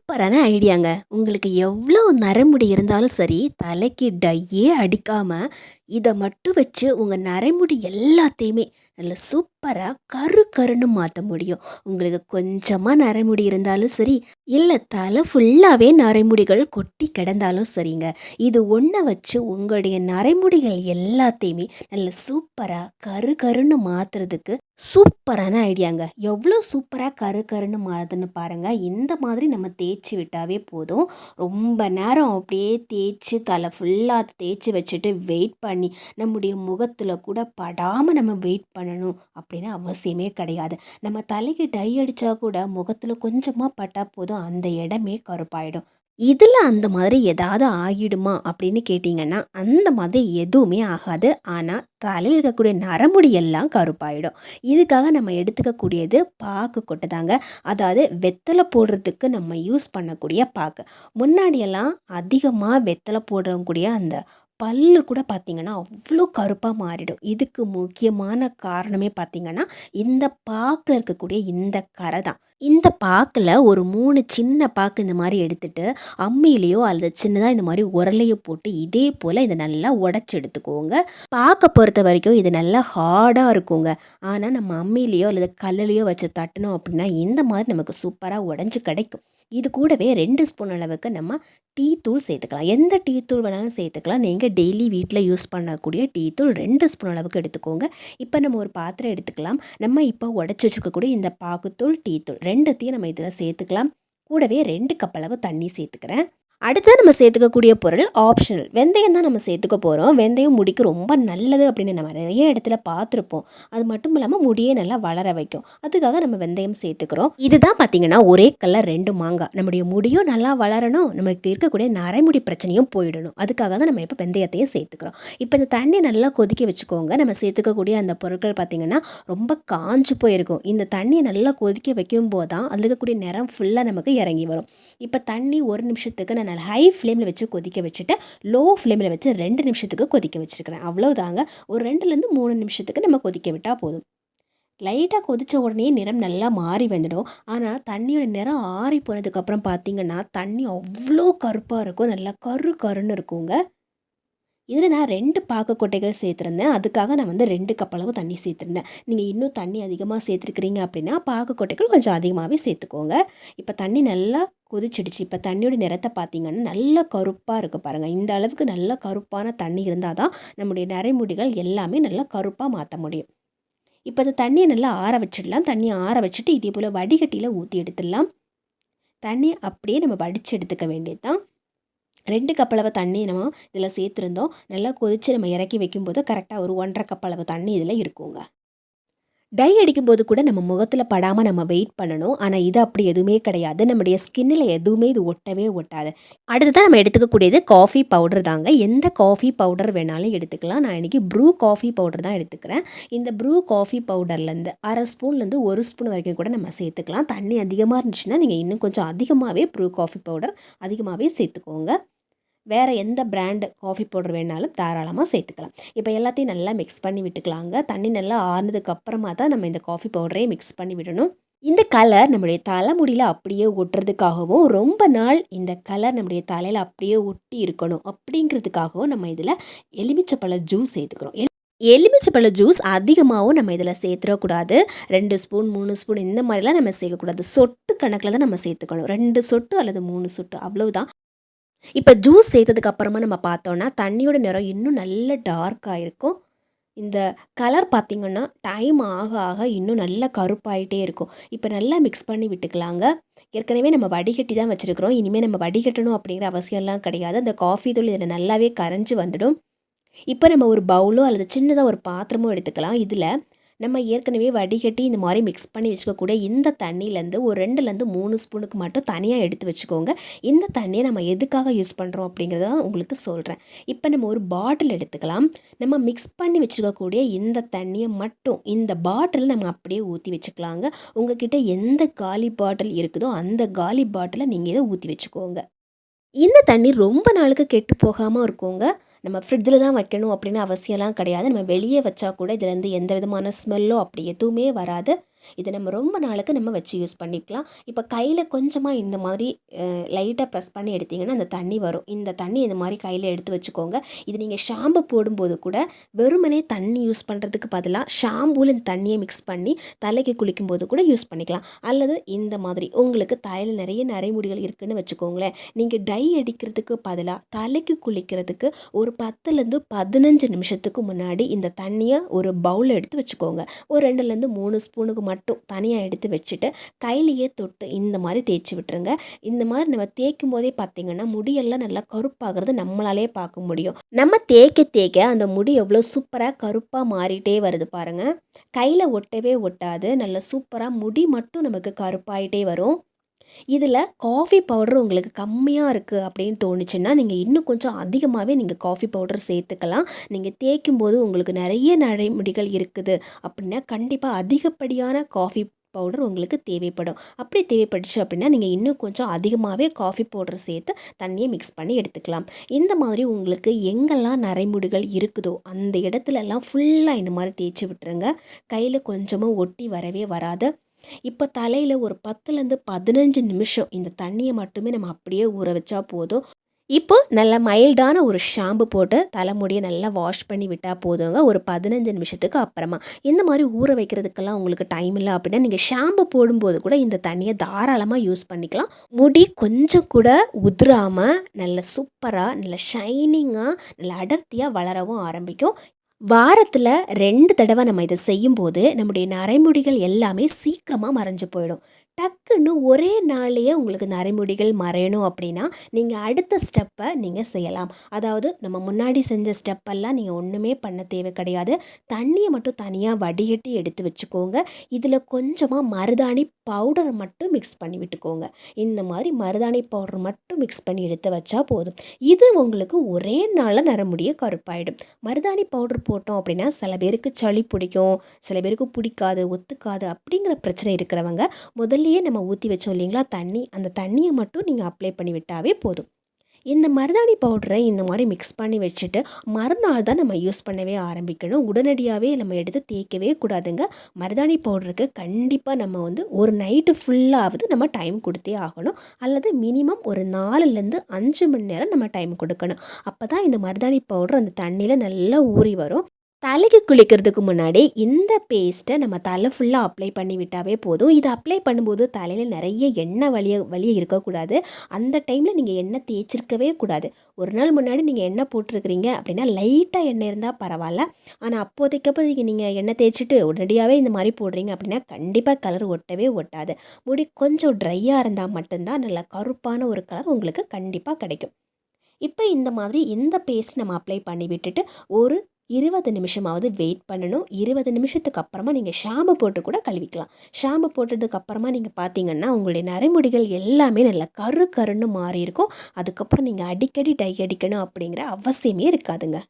சூப்பரான ஐடியாங்க. உங்களுக்கு எவ்ளோ நரைமுடி இருந்தாலும் சரி, தலைக்கு டையே அடிக்காம, இத மட்டும் வச்சு உங்க நரைமுடி எல்லாத்தையுமே நல்ல சூப்பரா கரு கருன்னு மாத்த முடியும். உங்களுக்கு கொஞ்சமா நரைமுடி இருந்தாலும் சரி, இல்ல தலை ஃபுல்லாவே நரைமுடிகள் கொட்டி கிடந்தாலும் சரிங்க. இது ஒண்ண வச்சு உங்களுடைய நரைமுடிகள் எல்லாத்தையுமே நல்ல சூப்பரா கரு கருன்னு மாத்துறதுக்கு சூப்பரான ஐடியாங்க. எவ்வளோ சூப்பரா கரு கருன்னு மாறுதுன்னு பாருங்க. இந்த மாதிரி நம்ம தேய்ச்சி விட்டாவே போதும். ரொம்ப நேரம் அப்படியே தேய்ச்சி தலை ஃபுல்லா தேய்ச்சி வச்சுட்டு வெயிட் பண்ணி நம்முடைய முகத்தில் கூட படாமல் நம்ம வெயிட் பண்ணணும் அப்படின்னு அவசியமே கிடையாது. நம்ம தலைக்கு டை அடித்தா கூட முகத்தில் கொஞ்சமாக பட்டால் போதும், அந்த இடமே கருப்பாயிடும். இதில் அந்த மாதிரி ஏதாவது ஆகிடுமா அப்படின்னு கேட்டிங்கன்னா, அந்த மாதிரி எதுவுமே ஆகாது. ஆனால் தலையில் இருக்கக்கூடிய நரமுடி எல்லாம் கருப்பாயிடும். இதுக்காக நம்ம எடுத்துக்கக்கூடியது பாக்கு கொட்டை தாங்க. அதாவது வெத்தலை போடுறதுக்கு நம்ம யூஸ் பண்ணக்கூடிய பாக்கு. முன்னாடியெல்லாம் அதிகமாக வெத்தலை போடுறவங்களுடைய அந்த பல்லு கூட பார்த்திங்கன்னா அவ்வளோ கருப்பாக மாறிடும். இதுக்கு முக்கியமான காரணமே பார்த்திங்கன்னா இந்த பாக்கில் இருக்கக்கூடிய இந்த கரை தான். இந்த பாக்கில் ஒரு 3 சின்ன பாக்கு இந்த மாதிரி எடுத்துட்டு அம்மியிலையோ அல்லது சின்னதாக இந்த மாதிரி உரலையோ போட்டு இதே போல் இதை நல்லா உடச்சி எடுத்துக்கோங்க. பாக்க பொறுத்த வரைக்கும் இது நல்லா ஹார்டாக இருக்குங்க. ஆனால் நம்ம அம்மியிலையோ அல்லது கல்லுலையோ வச்சு தட்டினோம் அப்படின்னா இந்த மாதிரி நமக்கு சூப்பராக உடஞ்சி கிடைக்கும். இது கூடவே 2 ஸ்பூன் அளவுக்கு நம்ம டீ தூள் சேர்த்துக்கலாம். எந்த டீ தூள் வேணாலும் சேர்த்துக்கலாம். நீங்கள் டெய்லி வீட்டில் யூஸ் பண்ணக்கூடிய டீ தூள் 2 ஸ்பூன் அளவுக்கு எடுத்துக்கோங்க. இப்போ நம்ம ஒரு பாத்திரம் எடுத்துக்கலாம். நம்ம இப்போ உடச்சி வச்சுருக்கக்கூடிய இந்த பாகுத்தூள், டீ தூள் 2த்தையும் நம்ம இதில் சேர்த்துக்கலாம். கூடவே 2 கப் அளவு தண்ணி சேர்த்துக்கிறேன். அடுத்து நம்ம சேர்த்துக்கக்கூடிய பொருள் ஆப்ஷனல். வெந்தயம் தான் நம்ம சேர்த்துக்க போகிறோம். வெந்தயம் முடிக்கு ரொம்ப நல்லது அப்படின்னு நம்ம நிறைய இடத்துல பார்த்துருப்போம். அது மட்டும் இல்லாமல் முடியே நல்லா வளர வைக்கும். அதுக்காக நம்ம வெந்தயம் சேர்த்துக்கிறோம். இதுதான் பார்த்தீங்கன்னா ஒரே கல்லில் 2 மாங்காய். நம்முடைய முடியும் நல்லா வளரணும், நமக்கு இருக்கக்கூடிய நரைமுடி பிரச்சனையும் போயிடணும். அதுக்காக தான் நம்ம இப்போ வெந்தயத்தையும் சேர்த்துக்கிறோம். இப்போ இந்த தண்ணி நல்லா கொதிக்க வச்சுக்கோங்க. நம்ம சேர்த்துக்கக்கூடிய அந்த பொருட்கள் பார்த்திங்கன்னா ரொம்ப காஞ்சு போயிருக்கும். இந்த தண்ணியை நல்லா கொதிக்க வைக்கும் போது தான் அதில் இருக்கக்கூடிய நிறம் ஃபுல்லாக நமக்கு இறங்கி வரும். இப்போ தண்ணி 1 நிமிஷத்துக்கு நான் ஹை ஃப்ளேமில் வச்சு கொதிக்க வச்சுட்டு லோ ஃப்ளேமில் வச்சு 2 நிமிஷத்துக்கு கொதிக்க வச்சுருக்கிறேன். அவ்வளோதாங்க. ஒரு 2லேருந்து 3 நிமிஷத்துக்கு நம்ம கொதிக்க விட்டால் போதும். லைட்டாக கொதித்த உடனே நிறம் நல்லா மாறி வந்துடும். ஆனால் தண்ணியோட நிறம் ஆறி போனதுக்கப்புறம் பார்த்திங்கன்னா தண்ணி அவ்வளோ கருப்பாக இருக்கும். நல்லா கரு கருன்னு இருக்குங்க. இதில் நான் 2 பாக்குக்கொட்டைகள் சேர்த்துருந்தேன். அதுக்காக நான் 2 கப் அளவு தண்ணி சேர்த்துருந்தேன். நீங்கள் இன்னும் தண்ணி அதிகமாக சேர்த்துருக்கிறீங்க அப்படின்னா பாக்குக்கொட்டைகள் கொஞ்சம் அதிகமாகவே சேர்த்துக்கோங்க. இப்போ தண்ணி நல்லா கொதிச்சிடுச்சு. இப்போ தண்ணியோட நிறத்தை பார்த்தீங்கன்னா நல்லா கருப்பாக இருக்குது பாருங்கள். இந்த அளவுக்கு நல்ல கருப்பான தண்ணி இருந்தால் தான் நம்முடைய நரைமுடிகள் எல்லாமே நல்லா கருப்பாக மாற்ற முடியும். இப்போ அந்த தண்ணியை நல்லா ஆற வச்சிடலாம். தண்ணியை ஆற வச்சுட்டு இதே போல் வடிகட்டியில் ஊற்றி எடுத்துடலாம். தண்ணியை அப்படியே நம்ம வடித்து எடுத்துக்க வேண்டியது தான். 2 கப் அளவு தண்ணி நம்ம இதில் சேர்த்துருந்தோம். நல்லா கொதித்து நம்ம இறக்கி வைக்கும்போது கரெக்டாக ஒரு 1½ கப் அளவு தண்ணி இதில் இருக்குங்க. டை அடிக்கும்போது கூட நம்ம முகத்தில் படாமல் நம்ம வெயிட் பண்ணணும். ஆனால் இது அப்படி எதுவுமே கிடையாது. நம்முடைய ஸ்கின்னில் எதுவுமே இது ஒட்டவே ஒட்டாது. அடுத்ததான் நம்ம எடுத்துக்கக்கூடியது காஃபி பவுடர் தாங்க. எந்த காஃபி பவுடர் வேணாலும் எடுத்துக்கலாம். நான் இன்றைக்கி ப்ரூ காஃபி பவுடர் தான் எடுத்துக்கிறேன். இந்த ப்ரூ காஃபி பவுடர்லேருந்து 1/2 ஸ்பூன்லேருந்து 1 ஸ்பூன் வரைக்கும் கூட நம்ம சேர்த்துக்கலாம். தண்ணி அதிகமாக இருந்துச்சுன்னா நீங்கள் இன்னும் கொஞ்சம் அதிகமாகவே ப்ரூ காஃபி பவுடர் அதிகமாகவே சேர்த்துக்கோங்க. வேறு எந்த பிராண்டு காஃபி பவுடர் வேணாலும் தாராளமாக சேர்த்துக்கலாம். இப்போ எல்லாத்தையும் நல்லா மிக்ஸ் பண்ணி விட்டுக்கலாங்க. தண்ணி நல்லா ஆறுனதுக்கு அப்புறமா தான் நம்ம இந்த காஃபி பவுடரையே மிக்ஸ் பண்ணி விடணும். இந்த கலர் நம்முடைய தலைமுடியில் அப்படியே ஒட்டுறதுக்காகவும் ரொம்ப நாள் இந்த கலர் நம்முடைய தலையில் அப்படியே ஒட்டி இருக்கணும் அப்படிங்கிறதுக்காகவும் நம்ம இதில் எலுமிச்சப்பழ ஜூஸ் சேர்த்துக்கிறோம். எலுமிச்சப்பழ ஜூஸ் அதிகமாகவும் நம்ம இதில் சேர்த்துடக்கூடாது. 2 ஸ்பூன் 3 ஸ்பூன் இந்த மாதிரிலாம் நம்ம சேர்க்கக்கூடாது. சொட்டு கணக்கில் தான் நம்ம சேர்த்துக்கணும். 2 சொட்டு அல்லது 3 சொட்டு அவ்வளவுதான். இப்போ ஜூஸ் சேர்த்ததுக்கு அப்புறமா நம்ம பார்த்தோன்னா தண்ணியோட நிறம் இன்னும் நல்ல டார்க்காக இருக்கும். இந்த கலர் பார்த்திங்கன்னா டைம் ஆக ஆக இன்னும் நல்லா கருப்பாயிட்டே இருக்கும். இப்போ நல்லா மிக்ஸ் பண்ணி விட்டுக்கலாங்க. ஏற்கனவே நம்ம வடிகட்டி தான் வச்சுருக்கிறோம். இனிமேல் நம்ம வடிகட்டணும் அப்படிங்கிற அவசியம்லாம் கிடையாது. அந்த காஃபி தூள் இதில் நல்லாவே கரைஞ்சி வந்துடும். இப்போ நம்ம ஒரு பவுலோ அல்லது சின்னதாக ஒரு பாத்திரமோ எடுத்துக்கலாம். இதில் நம்ம ஏற்கனவே வடிகட்டி இந்த மாதிரி மிக்ஸ் பண்ணி வச்சுக்கக்கூடிய இந்த தண்ணியிலேருந்து ஒரு 2லேருந்து 3 ஸ்பூனுக்கு மட்டும் தனியாக எடுத்து வச்சுக்கோங்க. இந்த தண்ணியை நம்ம எதுக்காக யூஸ் பண்ணுறோம் அப்படிங்கிறத உங்களுக்கு சொல்கிறேன். இப்போ நம்ம ஒரு பாட்டில் எடுத்துக்கலாம். நம்ம மிக்ஸ் பண்ணி வச்சுருக்கக்கூடிய இந்த தண்ணியை மட்டும் இந்த பாட்டில் நம்ம அப்படியே ஊற்றி வச்சுக்கலாங்க. உங்ககிட்ட எந்த காலி பாட்டில் இருக்குதோ அந்த காலி பாட்டிலை நீங்கள் இதை ஊற்றி வச்சுக்கோங்க. இந்த தண்ணி ரொம்ப நாளுக்கு கெட்டு போகாமல் இருக்குங்க. நம்ம ஃப்ரிட்ஜில் தான் வைக்கணும் அப்படின்னு அவசியம்லாம் கிடையாது. நம்ம வெளியே வச்சா கூட இதுலேருந்து எந்த விதமான ஸ்மெல்லோ அப்படி எதுவுமே வராது. இதை நம்ம ரொம்ப நாளுக்கு நம்ம வச்சு யூஸ் பண்ணிக்கலாம். இப்போ கையில் கொஞ்சமாக இந்த மாதிரி லைட்டாக ப்ரெஸ் பண்ணி எடுத்திங்கன்னா அந்த தண்ணி வரும். இந்த தண்ணி இந்த மாதிரி கையில் எடுத்து வச்சுக்கோங்க. இது நீங்கள் ஷாம்பு போடும்போது கூட வெறுமனே தண்ணி யூஸ் பண்ணுறதுக்கு பதிலாக ஷாம்பூவில் இந்த தண்ணியை மிக்ஸ் பண்ணி தலைக்கு குளிக்கும்போது கூட யூஸ் பண்ணிக்கலாம். அல்லது இந்த மாதிரி உங்களுக்கு தலையில் நிறைய நரைமுடிகள் இருக்குதுன்னு வச்சுக்கோங்களேன், நீங்கள் டை அடிக்கிறதுக்கு பதிலாக தலைக்கு குளிக்கிறதுக்கு ஒரு 10லேருந்து 15 நிமிஷத்துக்கு முன்னாடி இந்த தண்ணியை ஒரு பவுல் எடுத்து வச்சுக்கோங்க. ஒரு 2லேருந்து 3 ஸ்பூனுக்கு மட்டும் தனியாக எடுத்து வச்சுட்டு கையிலேயே தொட்டு இந்த மாதிரி தேய்ச்சி விட்டுருங்க. இந்த மாதிரி நம்ம தேய்க்கும் போதே பார்த்திங்கன்னா முடியெல்லாம் நல்லா கருப்பாகிறது நம்மளாலே பார்க்க முடியும். நம்ம தேய்க்க தேய்க்க அந்த முடி எவ்வளோ சூப்பராக கருப்பாக மாறிட்டே வருது பாருங்கள். கையில் ஒட்டவே ஒட்டாது, நல்லா சூப்பராக முடி மட்டும் நமக்கு கருப்பாயிட்டே வரும். இதில் காஃபி பவுடர் உங்களுக்கு கம்மியாக இருக்குது அப்படின்னு தோணுச்சுன்னா நீங்கள் இன்னும் கொஞ்சம் அதிகமாகவே நீங்கள் காஃபி பவுடர் சேர்த்துக்கலாம். நீங்கள் தேய்க்கும் போது உங்களுக்கு நிறைய நரைமுடிகள் இருக்குது அப்படின்னா கண்டிப்பாக அதிகப்படியான காஃபி பவுடர் உங்களுக்கு தேவைப்படும். அப்படி தேவைப்பட்டுச்சு அப்படின்னா நீங்கள் இன்னும் கொஞ்சம் அதிகமாகவே காஃபி பவுடர் சேர்த்து தண்ணியை மிக்ஸ் பண்ணி எடுத்துக்கலாம். இந்த மாதிரி உங்களுக்கு எங்கெல்லாம் நரைமுடிகள் இருக்குதோ அந்த இடத்துலலாம் ஃபுல்லாக இந்த மாதிரி தேய்ச்சி விட்டுருங்க. கையில் கொஞ்சமும் ஒட்டி வரவே வராது. இப்போ தலையில் ஒரு 10லேருந்து 15 நிமிஷம் இந்த தண்ணியை மட்டுமே நம்ம அப்படியே ஊற வச்சா போதும். இப்போ நல்ல மைல்டான ஒரு ஷாம்பு போட்டு தலைமுடியை நல்லா வாஷ் பண்ணி விட்டால் போதுங்க. ஒரு 15 நிமிஷத்துக்கு அப்புறமா இந்த மாதிரி ஊற வைக்கிறதுக்கெல்லாம் உங்களுக்கு டைம் இல்லை அப்படின்னா நீங்கள் ஷாம்பு போடும்போது கூட இந்த தண்ணியை தாராளமாக யூஸ் பண்ணிக்கலாம். முடி கொஞ்சம் கூட உதிராமல் நல்ல சூப்பராக நல்ல ஷைனிங்காக நல்ல அடர்த்தியாக வளரவும் ஆரம்பிக்கும். வாரத்தில் 2 தடவை நம்ம இதை செய்யும்போது நம்முடைய நரைமுடிகள் எல்லாமே சீக்கிரமாக மறைஞ்சு போயிடும். டக்குன்னு ஒரே நாள்லேயே உங்களுக்கு நரைமுடிகள் மறையணும் அப்படின்னா நீங்கள் அடுத்த ஸ்டெப்பை நீங்கள் செய்யலாம். அதாவது நம்ம முன்னாடி செஞ்ச ஸ்டெப்பெல்லாம் நீங்கள் ஒன்றுமே பண்ண தேவை கிடையாது. தண்ணியை மட்டும் தனியாக வடிகட்டி எடுத்து வச்சுக்கோங்க. இதில் கொஞ்சமாக மருதாணி பவுடரை மட்டும் மிக்ஸ் பண்ணி விட்டுக்கோங்க. இந்த மாதிரி மருதாணி பவுடர் மட்டும் மிக்ஸ் பண்ணி எடுத்து வச்சா போதும். இது உங்களுக்கு ஒரே நாளில் நரமுடிய கருப்பாயிடும். மருதாணி பவுடர் போட்டோம் அப்படின்னா சில பேருக்கு சளி பிடிக்கும், சில பேருக்கு பிடிக்காது, ஒத்துக்காது அப்படிங்கிற பிரச்சனை இருக்கிறவங்க முதல்லையே நம்ம ஊற்றி வச்சோம் இல்லைங்களா தண்ணி, அந்த தண்ணியை மட்டும் நீங்கள் அப்ளை பண்ணி விட்டாவே போதும். இந்த மருதாணி பவுடரை இந்த மாதிரி மிக்ஸ் பண்ணி வச்சுட்டு மறுநாள் தான் நம்ம யூஸ் பண்ணவே ஆரம்பிக்கணும். உடனடியாகவே நம்ம எடுத்து தேய்க்கவே கூடாதுங்க. மருதாணி பவுடருக்கு கண்டிப்பாக நம்ம ஒரு நைட்டு ஃபுல்லாவது நம்ம டைம் கொடுத்தே ஆகணும். அல்லது மினிமம் ஒரு 4லேருந்து 5 மணி நேரம் நம்ம டைம் கொடுக்கணும். அப்போ தான் இந்த மருதாணி பவுடர் அந்த தண்ணியில் நல்லா ஊறி வரும். தலைக்கு குளிக்கிறதுக்கு முன்னாடி இந்த பேஸ்ட்டை நம்ம தலை ஃபுல்லாக அப்ளை பண்ணி விட்டாவே போதும். இதை அப்ளை பண்ணும்போது தலையில் நிறைய எண்ணெய் வலிய இருக்கக்கூடாது. அந்த டைமில் நீங்கள் எண்ணெய் தேய்ச்சிருக்கவே கூடாது. ஒரு நாள் முன்னாடி நீங்கள் எண்ணெய் போட்டிருக்கிறீங்க அப்படின்னா லைட்டாக எண்ணெய் இருந்தால் பரவாயில்ல. ஆனால் அப்போதைக்கு நீங்கள் எண்ணெய் தேய்ச்சிட்டு உடனடியாகவே இந்த மாதிரி போடுறீங்க அப்படின்னா கண்டிப்பாக கலர் ஒட்டவே ஒட்டாது. முடி கொஞ்சம் ட்ரையாக இருந்தால் மட்டும்தான் நல்லா கருப்பான ஒரு கலர் உங்களுக்கு கண்டிப்பாக கிடைக்கும். இப்போ இந்த மாதிரி இந்த பேஸ்ட் நம்ம அப்ளை பண்ணி விட்டுட்டு ஒரு 20 நிமிஷமாவது வெயிட் பண்ணணும். 20 நிமிஷத்துக்கு அப்புறமா நீங்கள் ஷாம்பு போட்டு கூட கழுவிக்கலாம். ஷாம்பு போட்டதுக்கு அப்புறமா நீங்கள் பார்த்தீங்கன்னா உங்களுடைய நரைமுடிகள் எல்லாமே நல்லா கருன்னு மாறி இருக்கும். அதுக்கப்புறம் நீங்கள் அடிக்கடி டை அடிக்கணும் அப்படிங்கிற அவசியமே இருக்காதுங்க.